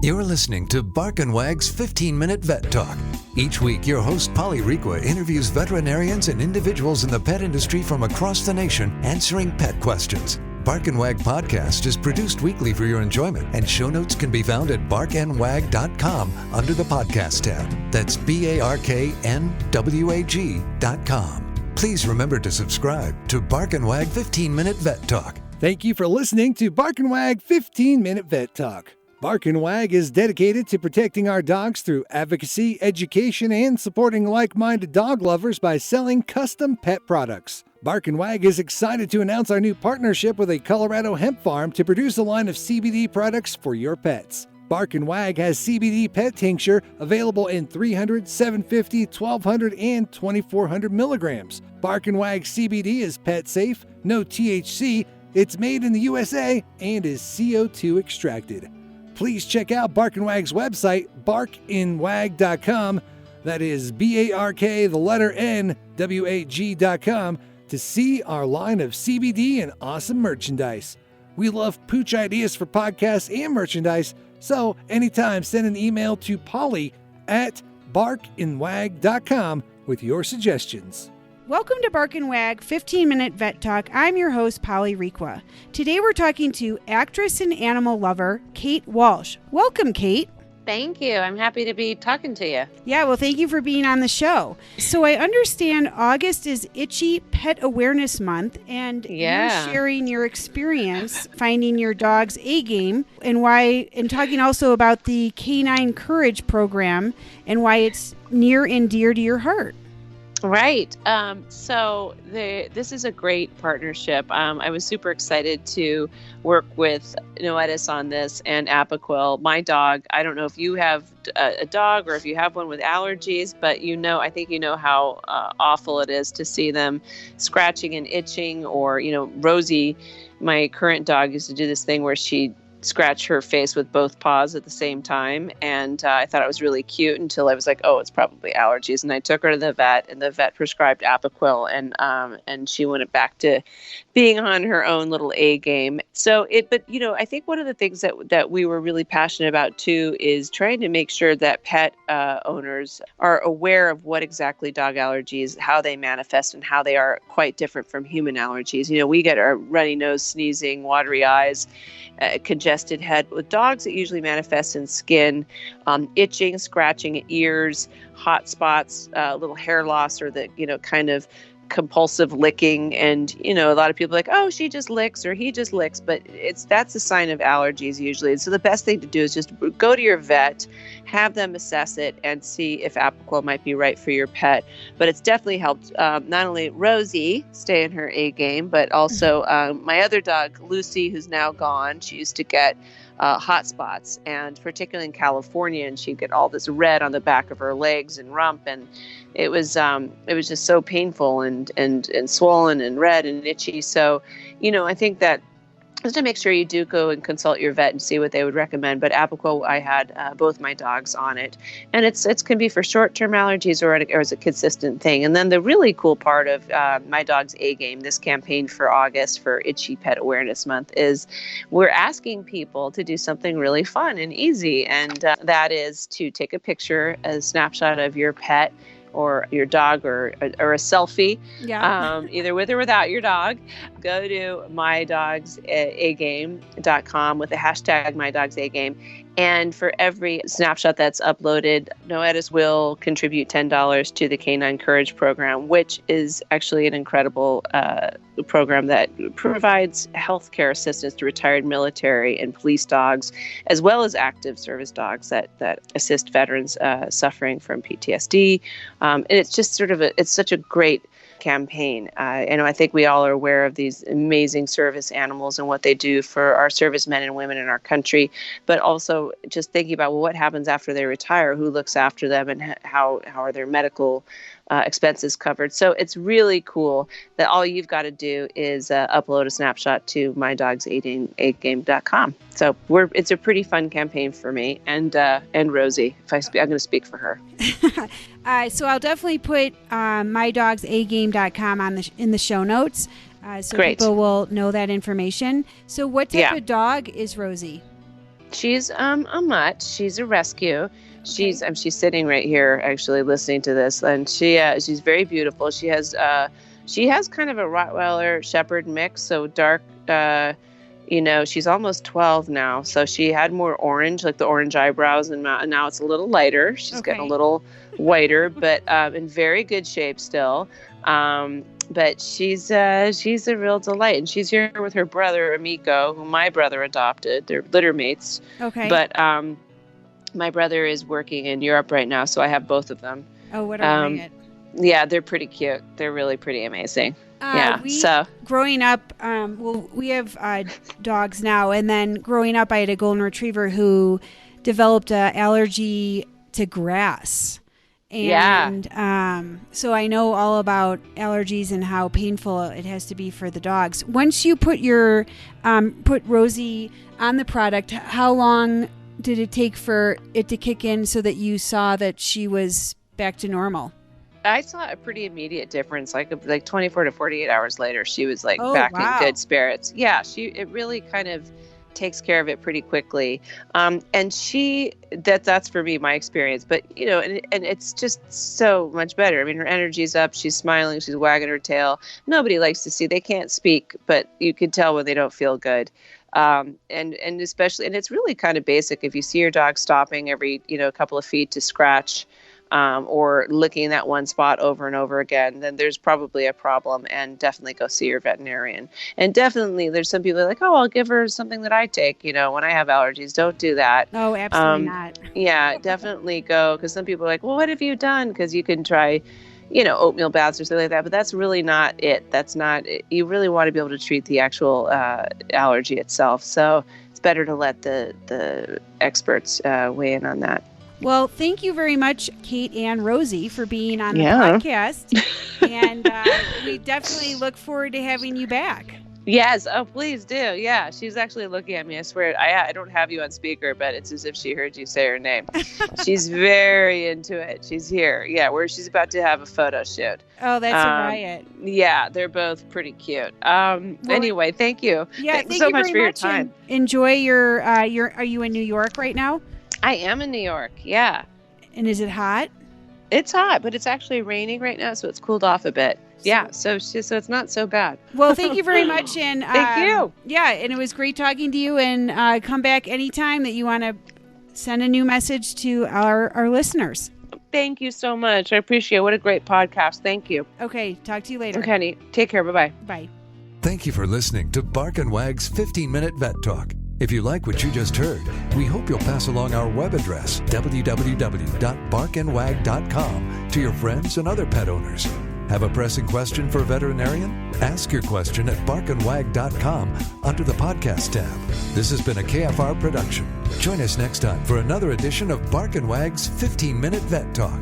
You're listening to Bark and Wag's 15-Minute Vet Talk. Each week, your host, Polly Requa, interviews veterinarians and individuals in the pet industry from across the nation answering pet questions. Bark and Wag podcast is produced weekly for your enjoyment, and show notes can be found at barkandwag.com under the podcast tab. That's BARKNWAG.com. Please remember to subscribe to Bark and Wag 15-Minute Vet Talk. Thank you for listening to Bark and Wag 15-Minute Vet Talk. Bark and Wag is dedicated to protecting our dogs through advocacy, education, and supporting like-minded dog lovers by selling custom pet products. Bark and Wag is excited to announce our new partnership with a Colorado hemp farm to produce a line of CBD products for your pets. Bark and Wag has CBD pet tincture available in 300, 750, 1200, and 2400 milligrams. Bark and Wag CBD is pet safe, no THC, it's made in the USA, and is CO2 extracted. Please check out Bark and Wag's website, barkandwag.com. That is BARK, to see our line of CBD and awesome merchandise. We love pooch ideas for podcasts and merchandise, so anytime send an email to Polly at barkandwag.com with your suggestions. Welcome to Bark and Wag 15-Minute Vet Talk. I'm your host, Polly Requa. Today we're talking to actress and animal lover, Kate Walsh. Welcome, Kate. Thank you. I'm happy to be talking to you. Yeah, well, thank you for being on the show. So I understand August is Itchy Pet Awareness Month, and you're sharing your experience finding your dog's A-game and talking also about the Canine Courage program and why it's near and dear to your heart. Right. This is a great partnership. I was super excited to work with Noetis on this and Apoquel. My dog, I don't know if you have a dog or if you have one with allergies, but I think you know how awful it is to see them scratching and itching, or, Rosie, my current dog, used to do this thing where she scratch her face with both paws at the same time, and I thought it was really cute until I was like, oh, it's probably allergies, and I took her to the vet, and the vet prescribed Apoquel, and she went back to being on her own little A game. I think one of the things that we were really passionate about too is trying to make sure that pet owners are aware of what exactly dog allergies, how they manifest, and how they are quite different from human allergies. We get our runny nose, sneezing, watery eyes, congested head. With dogs, it usually manifests in skin, itching, scratching, ears, hot spots, little hair loss, or the kind of compulsive licking. And a lot of people are like, oh, she just licks or he just licks, but that's a sign of allergies usually. And so the best thing to do is just go to your vet, have them assess it, and see if Apoquel might be right for your pet. But it's definitely helped not only Rosie stay in her A game, but also my other dog, Lucy, who's now gone. She used to get hot spots, and particularly in California, and she'd get all this red on the back of her legs and rump, and it was just so painful and swollen and red and itchy. So, I think that just to make sure you do go and consult your vet and see what they would recommend. But Apoquel, I had both my dogs on it, and it can be for short-term allergies or as a consistent thing. And then the really cool part of my dog's A game, this campaign for August for Itchy Pet Awareness Month, is we're asking people to do something really fun and easy, and that is to take a picture, a snapshot of your pet or your dog, or a selfie, either with or without your dog. Go to mydogsagame.com with the hashtag mydogsagame. And for every snapshot that's uploaded, Noetis will contribute $10 to the Canine Courage program, which is actually an incredible program that provides healthcare assistance to retired military and police dogs, as well as active service dogs that assist veterans suffering from PTSD. And it's just it's such a great campaign. I think we all are aware of these amazing service animals and what they do for our servicemen and women in our country, but also just thinking about what happens after they retire, who looks after them, and how are their medical expenses covered. So it's really cool that all you've got to do is upload a snapshot to mydogsagame.com. So it's a pretty fun campaign for me and Rosie. I'm going to speak for her. So I'll definitely put mydogsagame.com in the show notes, so Great. People will know that information. So what type of dog is Rosie? She's a mutt. She's a rescue. She's sitting right here actually listening to this, and she's very beautiful. She has kind of a Rottweiler Shepherd mix, so dark. She's almost 12 now, so she had more orange, like the orange eyebrows, and now it's a little lighter. She's getting a little whiter, but in very good shape still. But she's a real delight, and she's here with her brother Amico, who my brother adopted. They're litter mates. Okay. But my brother is working in Europe right now, so I have both of them. Oh, what a riot. Yeah, they're pretty cute. They're really pretty amazing. Growing up, we have dogs now, and then growing up, I had a golden retriever who developed an allergy to grass. And so I know all about allergies and how painful it has to be for the dogs. Once you put put Rosie on the product, how long did it take for it to kick in so that you saw that she was back to normal? I saw a pretty immediate difference, like 24 to 48 hours later, she was back in good spirits. Yeah, it really kind of takes care of it pretty quickly. And that's for me, my experience. But, and it's just so much better. I mean, her energy's up. She's smiling. She's wagging her tail. Nobody likes to see. They can't speak, but you can tell when they don't feel good. And especially, and it's really kind of basic. If you see your dog stopping every, couple of feet to scratch, or licking that one spot over and over again, then there's probably a problem, and definitely go see your veterinarian. And definitely there's some people like, I'll give her something that I take, when I have allergies. Don't do that. Oh, absolutely not. Yeah, definitely go. Because some people are like, well, what have you done? Because you can try, oatmeal baths or something like that, but that's really not it. That's not it. You really want to be able to treat the actual allergy itself. So it's better to let the experts weigh in on that. Well, thank you very much, Kate and Rosie, for being on the podcast. And we definitely look forward to having you back. Yes. Oh, please do. Yeah. She's actually looking at me. I swear. I don't have you on speaker, but it's as if she heard you say her name. She's very into it. She's here. Yeah. She's about to have a photo shoot. Oh, that's a riot. Yeah. They're both pretty cute. Anyway, thank you. Yeah. Thanks so much for your time. Enjoy your, are you in New York right now? I am in New York, yeah. And is it hot? It's hot, but it's actually raining right now, so it's cooled off a bit. Yeah, so it's not so bad. Well, thank you very much. And thank you. Yeah, and it was great talking to you, and come back anytime that you want to send a new message to our listeners. Thank you so much. I appreciate it. What a great podcast. Thank you. Okay, talk to you later. Okay, honey. Take care. Bye-bye. Bye. Thank you for listening to Bark and Wag's 15-Minute Vet Talk. If you like what you just heard, we hope you'll pass along our web address, www.barkandwag.com, to your friends and other pet owners. Have a pressing question for a veterinarian? Ask your question at barkandwag.com under the podcast tab. This has been a KFR production. Join us next time for another edition of Bark and Wag's 15-Minute Vet Talk.